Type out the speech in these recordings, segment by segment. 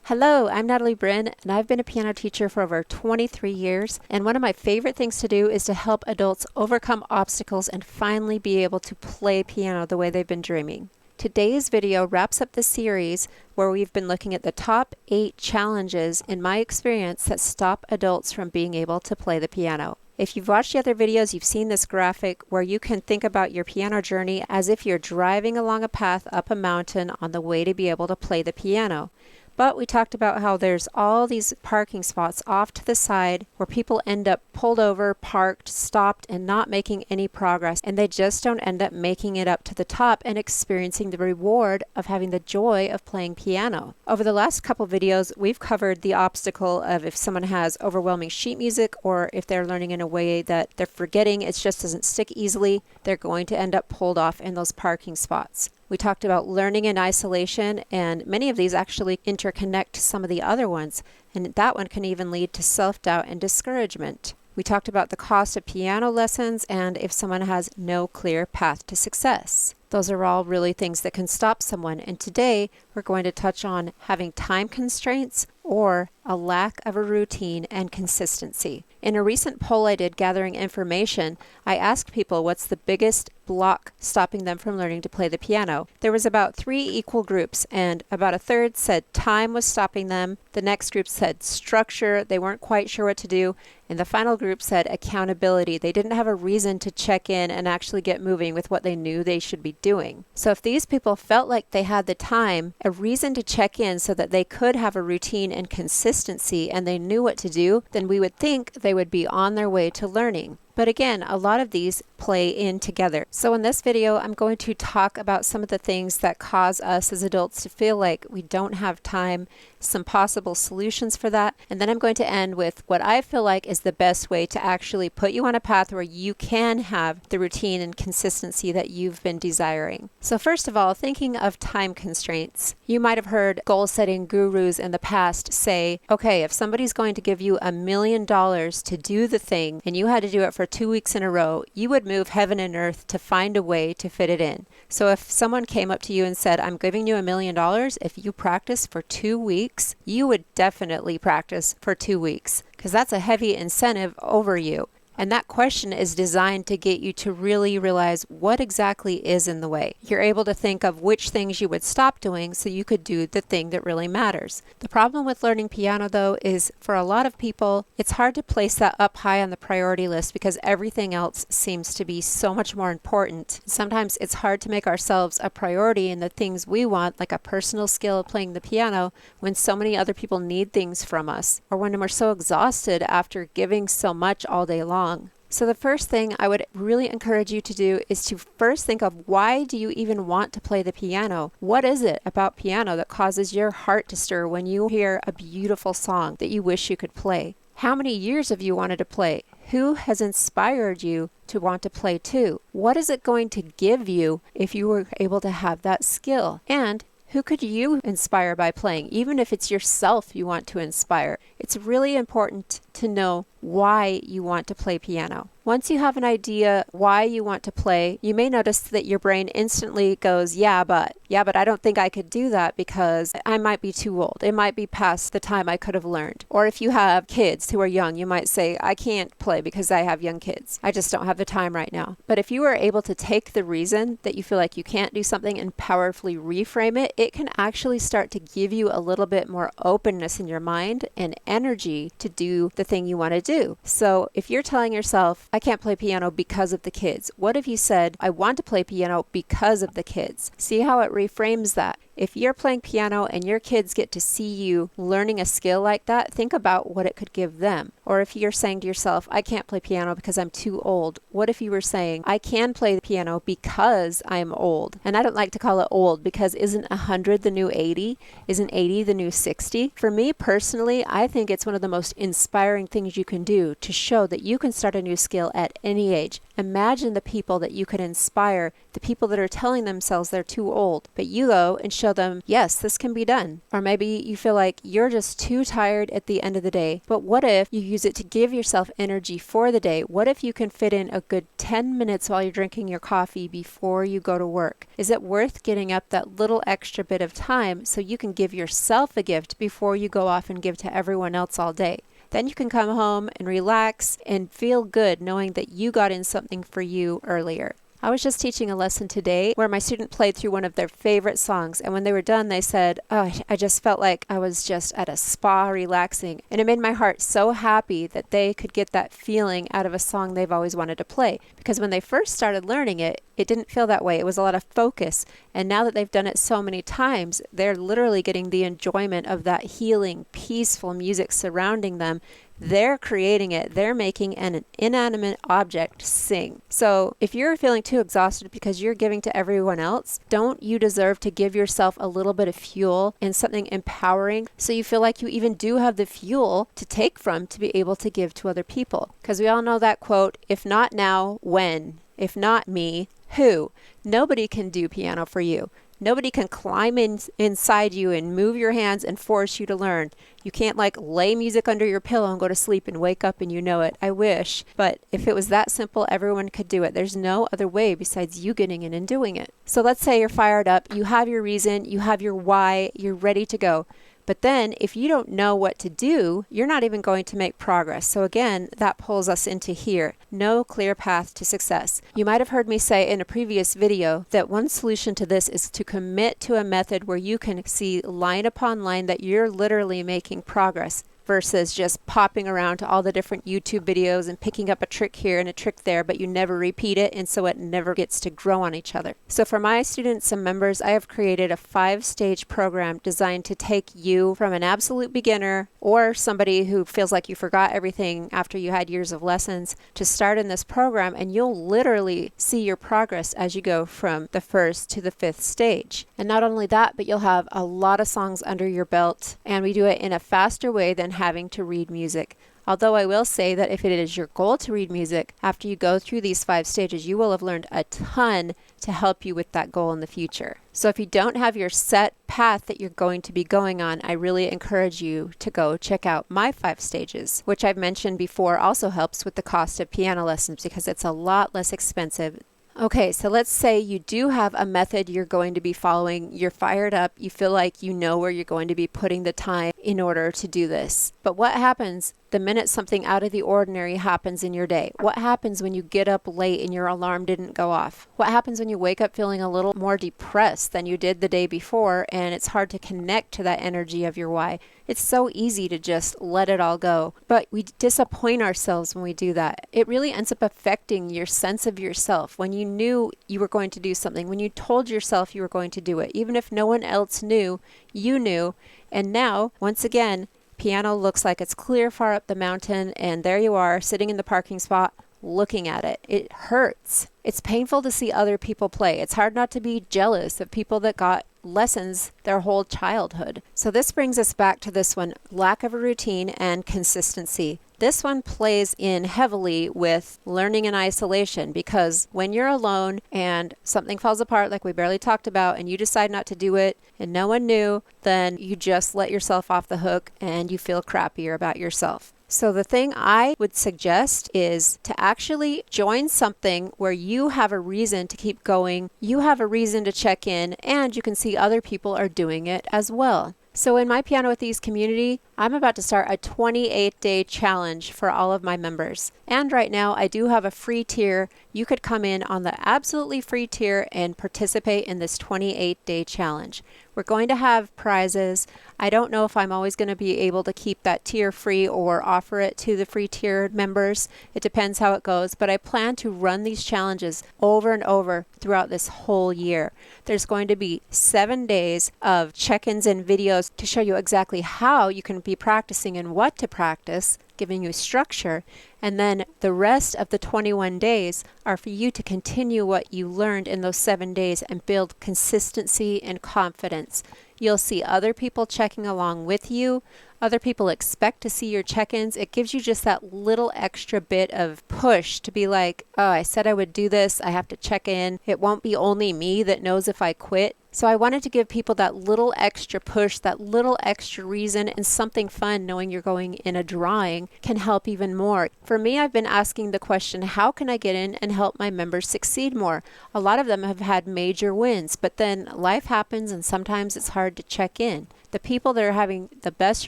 Hello, I'm Natalie Bryn, and I've been a piano teacher for over 23 years, and one of my favorite things to do is to help adults overcome obstacles and finally be able to play piano the way they've been dreaming. Today's video wraps up the series where we've been looking at the top 8 challenges in my experience that stop adults from being able to play the piano. If you've watched the other videos, you've seen this graphic where you can think about your piano journey as if you're driving along a path up a mountain on the way to be able to play the piano. But we talked about how there's all these parking spots off to the side where people end up pulled over, parked, stopped, and not making any progress. And they just don't end up making it up to the top and experiencing the reward of having the joy of playing piano. Over the last couple videos, we've covered the obstacle of if someone has overwhelming sheet music or if they're learning in a way that they're forgetting, it just doesn't stick easily, they're going to end up pulled off in those parking spots. We talked about learning in isolation, and many of these actually interconnect to some of the other ones, and that one can even lead to self-doubt and discouragement. We talked about the cost of piano lessons and if someone has no clear path to success. Those are all really things that can stop someone, and today we're going to touch on having time constraints or a lack of a routine and consistency. In a recent poll I did gathering information, I asked people what's the biggest block stopping them from learning to play the piano. There was about 3 equal groups, and about a third said time was stopping them. The next group said structure, they weren't quite sure what to do, and the final group said accountability. They didn't have a reason to check in and actually get moving with what they knew they should be doing. So if these people felt like they had the time, a reason to check in so that they could have a routine and consistency and they knew what to do, then we would think they would be on their way to learning. But again, a lot of these play in together. So in this video, I'm going to talk about some of the things that cause us as adults to feel like we don't have time, some possible solutions for that, and then I'm going to end with what I feel like is the best way to actually put you on a path where you can have the routine and consistency that you've been desiring. So first of all, thinking of time constraints, you might have heard goal-setting gurus in the past say, okay, if somebody's going to give you $1 million to do the thing and you had to do it for 2 weeks in a row, you would move heaven and earth to find a way to fit it in. So if someone came up to you and said, I'm giving you $1 million if you practice for 2 weeks, you would definitely practice for 2 weeks because that's a heavy incentive over you. And that question is designed to get you to really realize what exactly is in the way. You're able to think of which things you would stop doing so you could do the thing that really matters. The problem with learning piano, though, is for a lot of people, it's hard to place that up high on the priority list because everything else seems to be so much more important. Sometimes it's hard to make ourselves a priority in the things we want, like a personal skill of playing the piano, when so many other people need things from us, or when we're so exhausted after giving so much all day long. So the first thing I would really encourage you to do is to first think of why do you even want to play the piano? What is it about piano that causes your heart to stir when you hear a beautiful song that you wish you could play? How many years have you wanted to play? Who has inspired you to want to play too? What is it going to give you if you were able to have that skill? And who could you inspire by playing? Even if it's yourself you want to inspire, it's really important to know why you want to play piano. Once you have an idea why you want to play, you may notice that your brain instantly goes, yeah, but I don't think I could do that because I might be too old. It might be past the time I could have learned. Or if you have kids who are young, you might say, I can't play because I have young kids. I just don't have the time right now. But if you are able to take the reason that you feel like you can't do something and powerfully reframe it, it can actually start to give you a little bit more openness in your mind and energy to do the thing you want to do. So if you're telling yourself, I can't play piano because of the kids, what if you said, I want to play piano because of the kids? See how it reframes that. If you're playing piano and your kids get to see you learning a skill like that, think about what it could give them. Or if you're saying to yourself, I can't play piano because I'm too old, what if you were saying, I can play the piano because I'm old? And I don't like to call it old because isn't 100 the new 80? Isn't 80 the new 60? For me personally, I think it's one of the most inspiring things you can do to show that you can start a new skill at any age. Imagine the people that you could inspire, the people that are telling themselves they're too old, but you go and show show them, yes, this can be done. Or maybe you feel like you're just too tired at the end of the day. But what if you use it to give yourself energy for the day? What if you can fit in a good 10 minutes while you're drinking your coffee before you go to work? Is it worth getting up that little extra bit of time so you can give yourself a gift before you go off and give to everyone else all day? Then you can come home and relax and feel good knowing that you got in something for you earlier. I was just teaching a lesson today where my student played through one of their favorite songs, and when they were done, they said, "Oh, I just felt like I was just at a spa relaxing." And it made my heart so happy that they could get that feeling out of a song they've always wanted to play. Because when they first started learning it, it didn't feel that way. It was a lot of focus. And now that they've done it so many times, they're literally getting the enjoyment of that healing, peaceful music surrounding them. They're creating it. They're making an inanimate object sing. So if you're feeling too exhausted because you're giving to everyone else, don't you deserve to give yourself a little bit of fuel and something empowering so you feel like you even do have the fuel to take from to be able to give to other people? Because we all know that quote, if not now, when? If not me, who? Nobody can do piano for you. Nobody can climb inside you and move your hands and force you to learn. You can't lay music under your pillow and go to sleep and wake up and you know it. I wish. But if it was that simple, everyone could do it. There's no other way besides you getting in and doing it. So let's say you're fired up. You have your reason. You have your why. You're ready to go. But then if you don't know what to do, you're not even going to make progress. So again, that pulls us into here. No clear path to success. You might have heard me say in a previous video that one solution to this is to commit to a method where you can see line upon line that you're literally making progress, versus just popping around to all the different YouTube videos and picking up a trick here and a trick there, but you never repeat it, and so it never gets to grow on each other. So for my students and members, I have created a 5-stage program designed to take you from an absolute beginner or somebody who feels like you forgot everything after you had years of lessons to start in this program, and you'll literally see your progress as you go from the 1st to the 5th stage. And not only that, but you'll have a lot of songs under your belt, and we do it in a faster way than having to read music. Although I will say that if it is your goal to read music, after you go through these 5 stages, you will have learned a ton to help you with that goal in the future. So if you don't have your set path that you're going to be going on, I really encourage you to go check out my 5 stages, which I've mentioned before also helps with the cost of piano lessons because it's a lot less expensive. Okay, so let's say you do have a method you're going to be following. You're fired up. You feel like you know where you're going to be putting the time in order to do this. But what happens the minute something out of the ordinary happens in your day? What happens when you get up late and your alarm didn't go off? What happens when you wake up feeling a little more depressed than you did the day before and it's hard to connect to that energy of your why? It's so easy to just let it all go, but we disappoint ourselves when we do that. It really ends up affecting your sense of yourself. When you knew you were going to do something, when you told yourself you were going to do it, even if no one else knew, you knew. And now, once again, piano looks like it's clear far up the mountain, and there you are sitting in the parking spot looking at it. It hurts. It's painful to see other people play. It's hard not to be jealous of people that got lessons their whole childhood. So this brings us back to this one, lack of a routine and consistency. This one plays in heavily with learning in isolation, because when you're alone and something falls apart like we barely talked about and you decide not to do it and no one knew, then you just let yourself off the hook and you feel crappier about yourself. So the thing I would suggest is to actually join something where you have a reason to keep going, you have a reason to check in, and you can see other people are doing it as well. So in my Piano with Ease community, I'm about to start a 28-day challenge for all of my members. And right now I do have a free tier. You could come in on the absolutely free tier and participate in this 28-day challenge. We're going to have prizes. I don't know if I'm always going to be able to keep that tier free or offer it to the free tier members. It depends how it goes, but I plan to run these challenges over and over throughout this whole year. There's going to be 7 days of check-ins and videos to show you exactly how you can be practicing and what to practice, giving you structure. And then the rest of the 21 days are for you to continue what you learned in those 7 days and build consistency and confidence. You'll see other people checking along with you. Other people expect to see your check-ins. It gives you just that little extra bit of push to be like, oh, I said I would do this. I have to check in. It won't be only me that knows if I quit. So I wanted to give people that little extra push, that little extra reason, and something fun knowing you're going in a drawing can help even more. For me, I've been asking the question, how can I get in and help my members succeed more? A lot of them have had major wins, but then life happens and sometimes it's hard to check in. The people that are having the best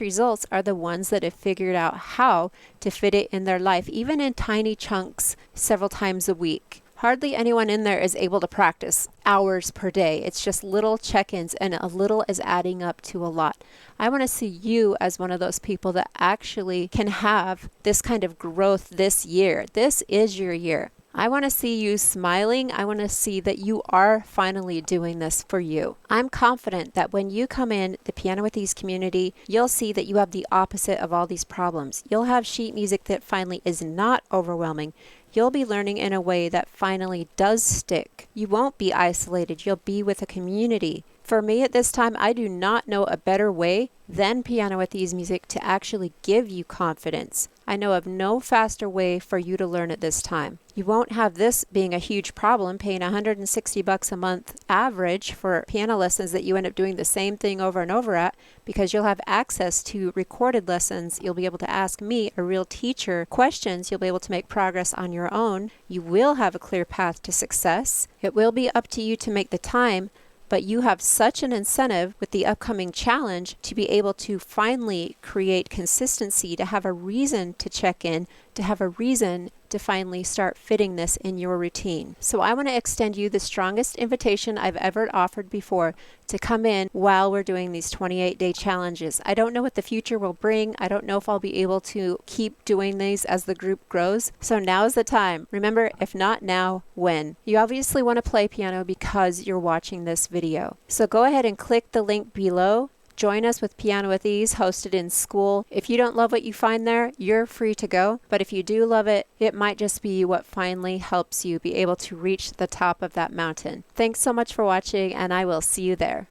results are the ones that have figured out how to fit it in their life, even in tiny chunks several times a week. Hardly anyone in there is able to practice hours per day. It's just little check-ins, and a little is adding up to a lot. I want to see you as one of those people that actually can have this kind of growth this year. This is your year. I want to see you smiling. I want to see that you are finally doing this for you. I'm confident that when you come in the Piano with Ease community, you'll see that you have the opposite of all these problems. You'll have sheet music that finally is not overwhelming. You'll be learning in a way that finally does stick. You won't be isolated. You'll be with a community. For me at this time, I do not know a better way than Piano with Ease music to actually give you confidence. I know of no faster way for you to learn at this time. You won't have this being a huge problem, paying $160 a month average for piano lessons that you end up doing the same thing over and over at, because you'll have access to recorded lessons. You'll be able to ask me, a real teacher, questions. You'll be able to make progress on your own. You will have a clear path to success. It will be up to you to make the time, but you have such an incentive with the upcoming challenge to be able to finally create consistency, to have a reason to check in, to have a reason to finally start fitting this in your routine. So I want to extend you the strongest invitation I've ever offered before to come in while we're doing these 28-day challenges. I don't know what the future will bring. I don't know if I'll be able to keep doing these as the group grows. So now is the time. Remember, if not now, when? You obviously want to play piano because you're watching this video. So go ahead and click the link below. Join us with Piano with Ease, hosted in school. If you don't love what you find there, you're free to go. But if you do love it, it might just be what finally helps you be able to reach the top of that mountain. Thanks so much for watching, and I will see you there.